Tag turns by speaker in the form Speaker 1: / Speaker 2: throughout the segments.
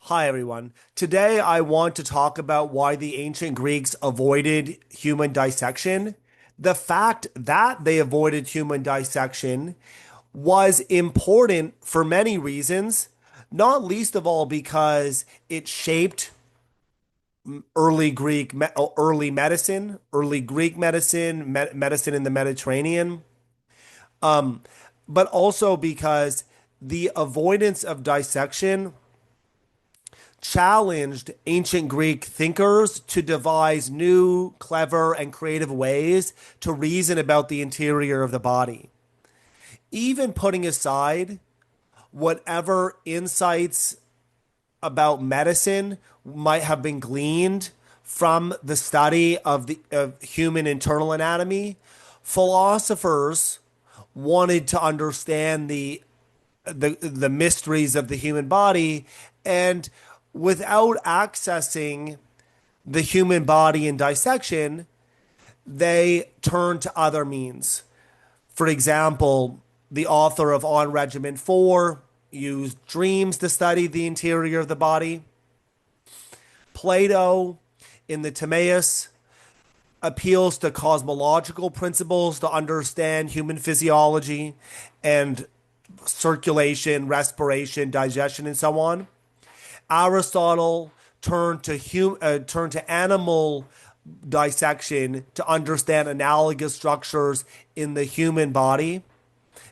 Speaker 1: Hi, everyone. Today, I want to talk about why the ancient Greeks avoided human dissection. The fact that they avoided human dissection was important for many reasons, not least of all because it shaped early Greek medicine, medicine in the Mediterranean, but also because the avoidance of dissection challenged ancient Greek thinkers to devise new, clever, and creative ways to reason about the interior of the body. Even putting aside whatever insights about medicine might have been gleaned from the study of human internal anatomy, philosophers wanted to understand the mysteries of the human body, and without accessing the human body in dissection, they turned to other means. For example, the author of On Regiment 4 used dreams to study the interior of the body. Plato in the Timaeus appeals to cosmological principles to understand human physiology and circulation, respiration, digestion, and so on. Aristotle turned to animal dissection to understand analogous structures in the human body.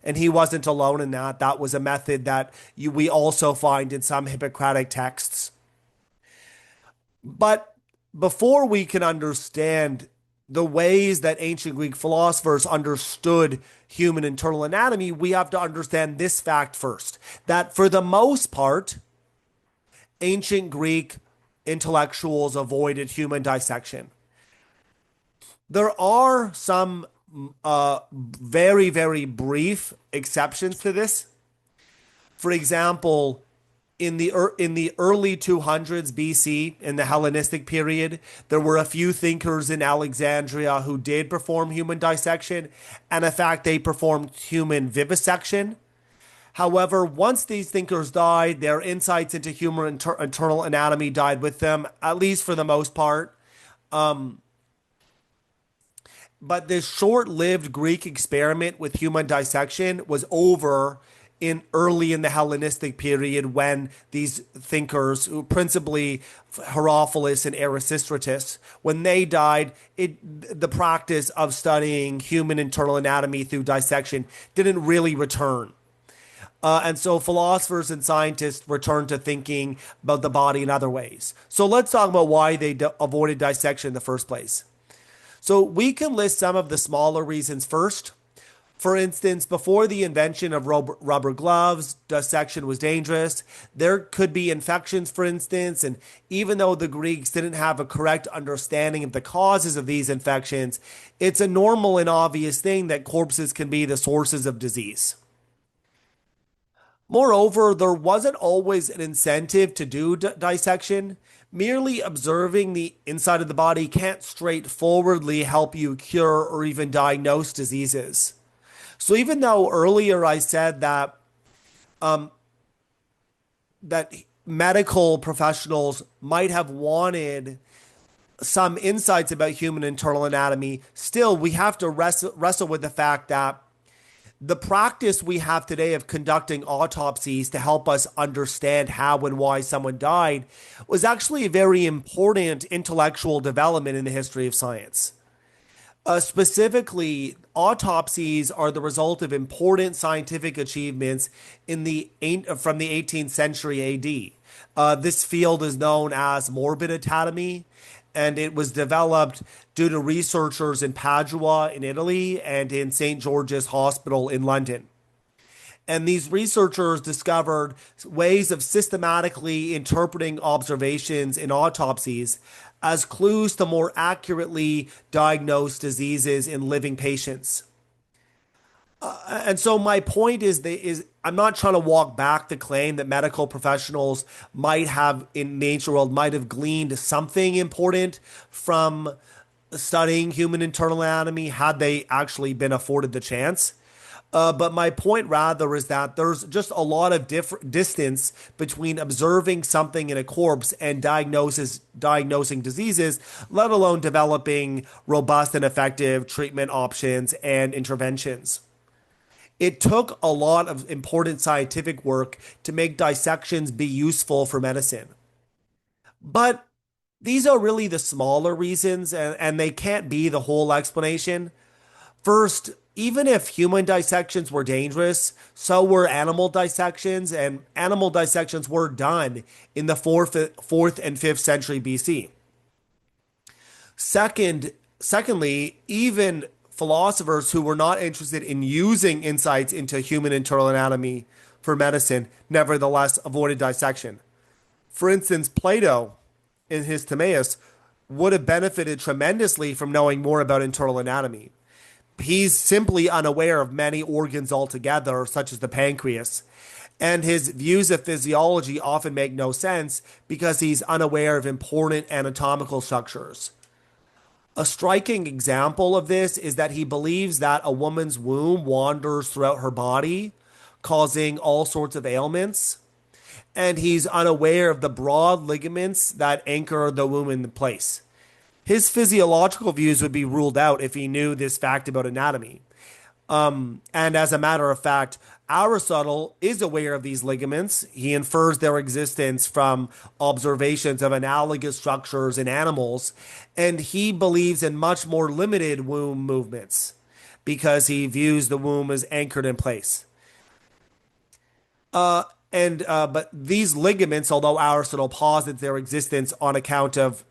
Speaker 1: And he wasn't alone in that. That was a method that we also find in some Hippocratic texts. But before we can understand the ways that ancient Greek philosophers understood human internal anatomy, we have to understand this fact first, that for the most part, ancient Greek intellectuals avoided human dissection. There are some very, very brief exceptions to this. For example, in the early 200s BC, in the Hellenistic period, there were a few thinkers in Alexandria who did perform human dissection, and in fact, they performed human vivisection. However, once these thinkers died, their insights into human internal anatomy died with them, at least for the most part. But this short-lived Greek experiment with human dissection was over early in the Hellenistic period, when these thinkers, principally Herophilus and Erasistratus, when they died, the practice of studying human internal anatomy through dissection didn't really return. And so philosophers and scientists returned to thinking about the body in other ways. So let's talk about why they avoided dissection in the first place. So we can list some of the smaller reasons first. For instance, before the invention of rubber gloves, dissection was dangerous. There could be infections, for instance, and even though the Greeks didn't have a correct understanding of the causes of these infections, it's a normal and obvious thing that corpses can be the sources of disease. Moreover, there wasn't always an incentive to do dissection. Merely observing the inside of the body can't straightforwardly help you cure or even diagnose diseases. So even though earlier I said that medical professionals might have wanted some insights about human internal anatomy, still we have to wrestle with the fact that the practice we have today of conducting autopsies to help us understand how and why someone died was actually a very important intellectual development in the history of science. Specifically, autopsies are the result of important scientific achievements from the 18th century AD. This field is known as morbid anatomy, and it was developed due to researchers in Padua in Italy and in St. George's Hospital in London. And these researchers discovered ways of systematically interpreting observations in autopsies as clues to more accurately diagnose diseases in living patients. And so my point is I'm not trying to walk back the claim that medical professionals might have in the ancient world might have gleaned something important from studying human internal anatomy had they actually been afforded the chance. But my point rather is that there's just a lot of different distance between observing something in a corpse and diagnosing diseases, let alone developing robust and effective treatment options and interventions. It took a lot of important scientific work to make dissections be useful for medicine. But these are really the smaller reasons, and they can't be the whole explanation. First, even if human dissections were dangerous, so were animal dissections, and animal dissections were done in the fourth and fifth century BC. Secondly, even philosophers who were not interested in using insights into human internal anatomy for medicine nevertheless avoided dissection. For instance, Plato, in his Timaeus, would have benefited tremendously from knowing more about internal anatomy. He's simply unaware of many organs altogether, such as the pancreas. And his views of physiology often make no sense because he's unaware of important anatomical structures. A striking example of this is that he believes that a woman's womb wanders throughout her body, causing all sorts of ailments. And he's unaware of the broad ligaments that anchor the womb in place. His physiological views would be ruled out if he knew this fact about anatomy. And as a matter of fact, Aristotle is aware of these ligaments. He infers their existence from observations of analogous structures in animals, and he believes in much more limited womb movements because he views the womb as anchored in place. But these ligaments, although Aristotle posits their existence on account of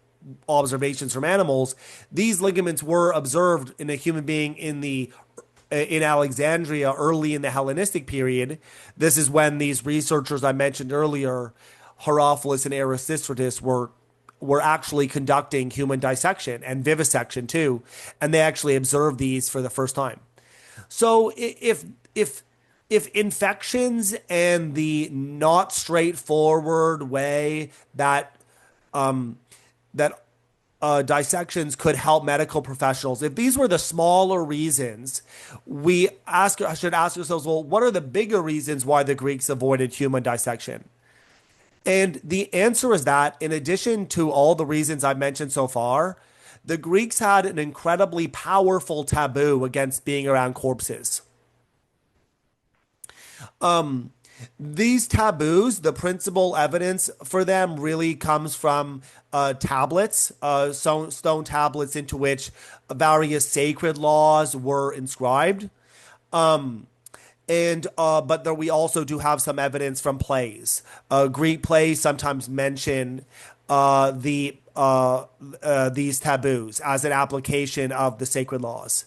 Speaker 1: observations from animals, these ligaments were observed in a human being in Alexandria early in the Hellenistic period. This is when these researchers I mentioned earlier, Herophilus and Erasistratus, were actually conducting human dissection and vivisection too, and they actually observed these for the first time. So if infections and the not straightforward way that dissections could help medical professionals, if these were the smaller reasons, should ask ourselves, well, what are the bigger reasons why the Greeks avoided human dissection? And the answer is that, in addition to all the reasons I've mentioned so far, the Greeks had an incredibly powerful taboo against being around corpses. These taboos, the principal evidence for them really comes from tablets, stone tablets into which various sacred laws were inscribed. But there, we also do have some evidence from plays. Greek plays sometimes mention these taboos as an application of the sacred laws.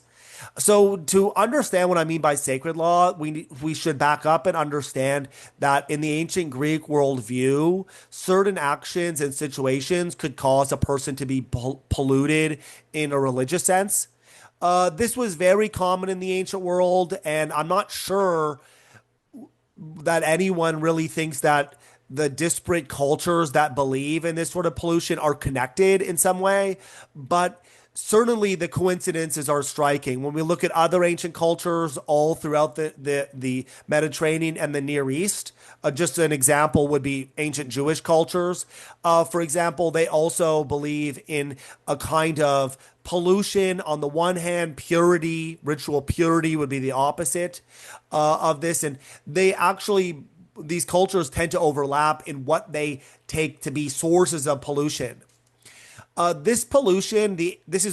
Speaker 1: So to understand what I mean by sacred law, we should back up and understand that in the ancient Greek worldview, certain actions and situations could cause a person to be polluted in a religious sense. This was very common in the ancient world, and I'm not sure that anyone really thinks that the disparate cultures that believe in this sort of pollution are connected in some way, but certainly the coincidences are striking. When we look at other ancient cultures all throughout the Mediterranean and the Near East, just an example would be ancient Jewish cultures. For example, they also believe in a kind of pollution. On the one hand, purity, ritual purity would be the opposite of this. And these cultures tend to overlap in what they take to be sources of pollution. This pollution, this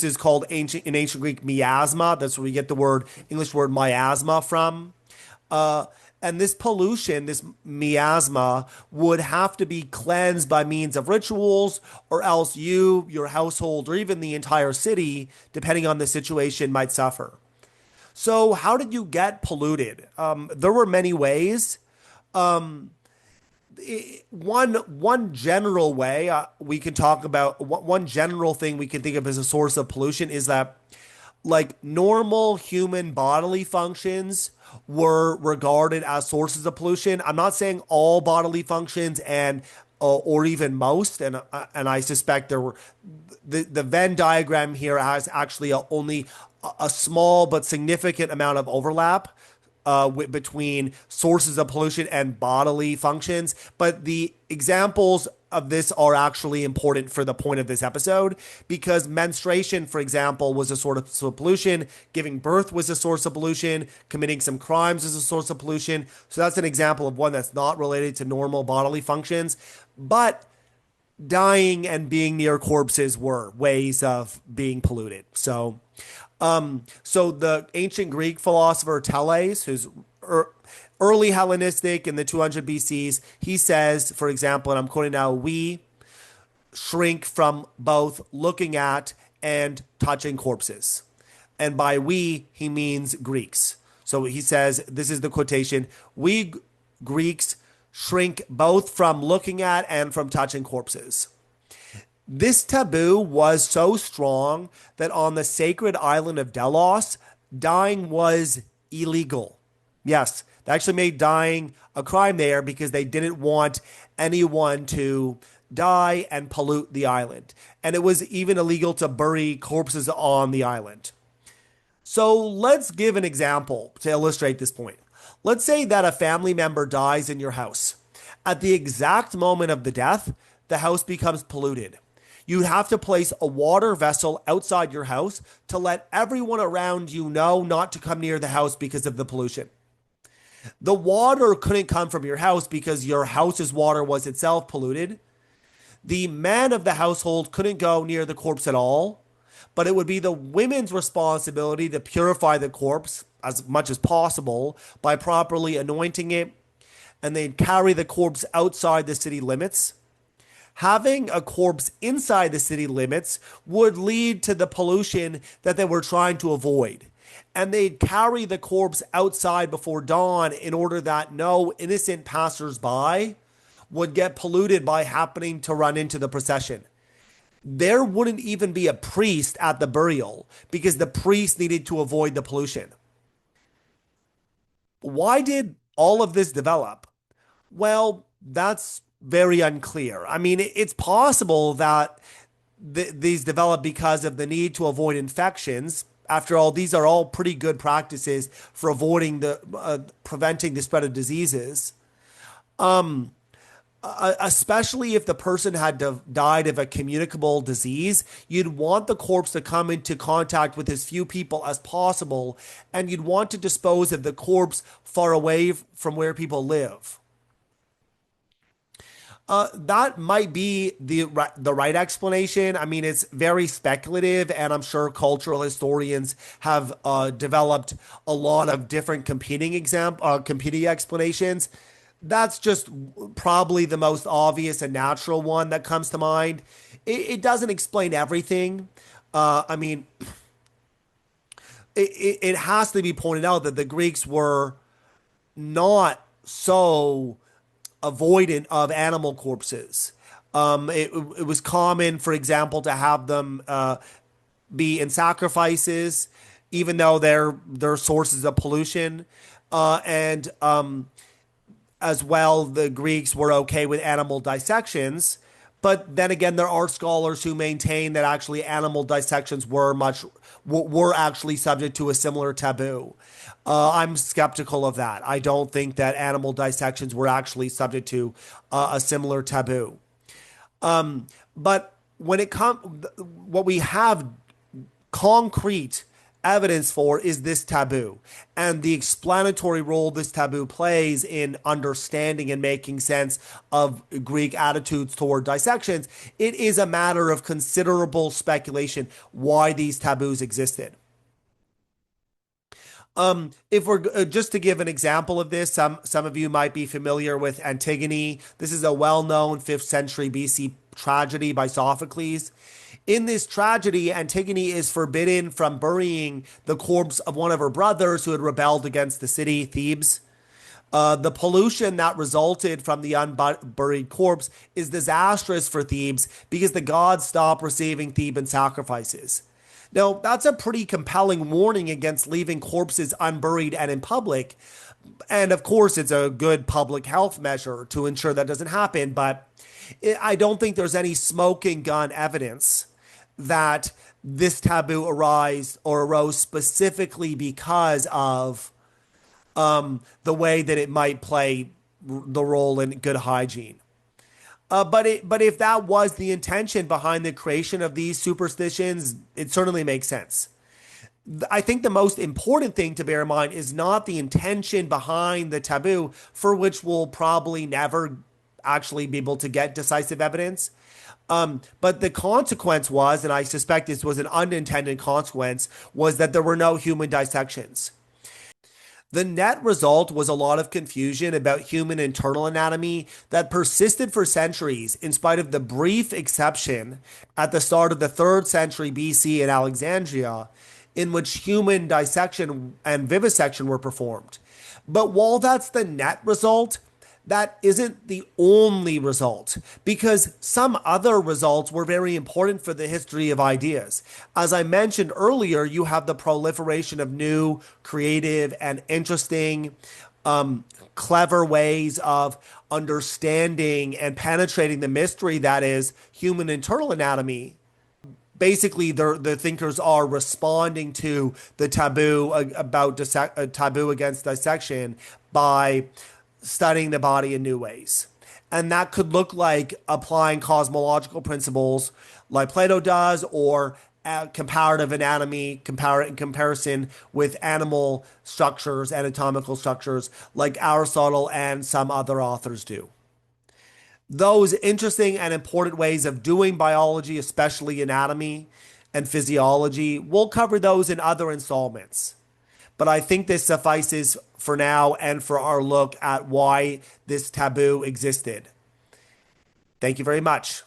Speaker 1: is called in ancient Greek miasma. That's where we get the English word miasma from. And this pollution, this miasma, would have to be cleansed by means of rituals, or else you, your household, or even the entire city, depending on the situation, might suffer. So how did you get polluted? There were many ways. One general way we can talk about, one general thing we can think of as a source of pollution is that, like, normal human bodily functions were regarded as sources of pollution. I'm not saying all bodily functions or even most, and I suspect the Venn diagram here has actually only a small but significant amount of overlap. between sources of pollution and bodily functions. But the examples of this are actually important for the point of this episode because menstruation, for example, was a source of pollution. Giving birth was a source of pollution. Committing some crimes is a source of pollution. So that's an example of one that's not related to normal bodily functions. But dying and being near corpses were ways of being polluted. So the ancient Greek philosopher Thales, who's early Hellenistic in the 200 BCs, he says, for example, and I'm quoting now, we shrink from both looking at and touching corpses. And by we, he means Greeks. So he says, this is the quotation, we Greeks shrink both from looking at and from touching corpses. This taboo was so strong that on the sacred island of Delos, dying was illegal. Yes, they actually made dying a crime there because they didn't want anyone to die and pollute the island. And it was even illegal to bury corpses on the island. So let's give an example to illustrate this point. Let's say that a family member dies in your house. At the exact moment of the death, the house becomes polluted. You'd have to place a water vessel outside your house to let everyone around you know not to come near the house because of the pollution. The water couldn't come from your house because your house's water was itself polluted. The man of the household couldn't go near the corpse at all, but it would be the women's responsibility to purify the corpse as much as possible by properly anointing it, and they'd carry the corpse outside the city limits. Having a corpse inside the city limits would lead to the pollution that they were trying to avoid. And they'd carry the corpse outside before dawn in order that no innocent passersby would get polluted by happening to run into the procession. There wouldn't even be a priest at the burial because the priest needed to avoid the pollution. Why did all of this develop? Well, that's very unclear. I mean, it's possible that these develop because of the need to avoid infections. After all, these are all pretty good practices for avoiding preventing the spread of diseases. Especially if the person had died of a communicable disease, you'd want the corpse to come into contact with as few people as possible, and you'd want to dispose of the corpse far away from where people live. That might be the right explanation. I mean, it's very speculative, and I'm sure cultural historians have developed a lot of different competing explanations. That's just probably the most obvious and natural one that comes to mind. It doesn't explain everything. I mean, it has to be pointed out that the Greeks were not so avoidant of animal corpses. It was common, for example, to have them be in sacrifices, even though they're sources of pollution. And as well, the Greeks were okay with animal dissections. But then again, there are scholars who maintain that actually animal dissections were actually subject to a similar taboo. I'm skeptical of that. I don't think that animal dissections were actually subject to a similar taboo. But when it comes, what we have concrete evidence for is this taboo and the explanatory role this taboo plays in understanding and making sense of Greek attitudes toward dissections. It is a matter of considerable speculation why these taboos existed. If we're just to give an example of this, some of you might be familiar with Antigone. This is a well-known 5th century BC tragedy by Sophocles. In this tragedy, Antigone is forbidden from burying the corpse of one of her brothers who had rebelled against the city, Thebes. The pollution that resulted from the unburied corpse is disastrous for Thebes because the gods stop receiving Theban sacrifices. Now, that's a pretty compelling warning against leaving corpses unburied and in public. And of course, it's a good public health measure to ensure that doesn't happen. But I don't think there's any smoking gun evidence that this taboo arose specifically because of the way that it might play the role in good hygiene. But if that was the intention behind the creation of these superstitions, it certainly makes sense. I think the most important thing to bear in mind is not the intention behind the taboo, for which we'll probably never actually be able to get decisive evidence. But the consequence was, and I suspect this was an unintended consequence, was that there were no human dissections. The net result was a lot of confusion about human internal anatomy that persisted for centuries, in spite of the brief exception at the start of the 3rd century BC in Alexandria, in which human dissection and vivisection were performed. But while that's the net result, that isn't the only result, because some other results were very important for the history of ideas. As I mentioned earlier, you have the proliferation of new, creative, and interesting, clever ways of understanding and penetrating the mystery that is human internal anatomy. Basically, the thinkers are responding to the taboo about taboo against dissection by studying the body in new ways. And that could look like applying cosmological principles like Plato does, or comparative anatomy, in comparison with animal structures, anatomical structures, like Aristotle and some other authors do. Those interesting and important ways of doing biology, especially anatomy and physiology, we'll cover those in other installments. But I think this suffices for now and for our look at why this taboo existed. Thank you very much.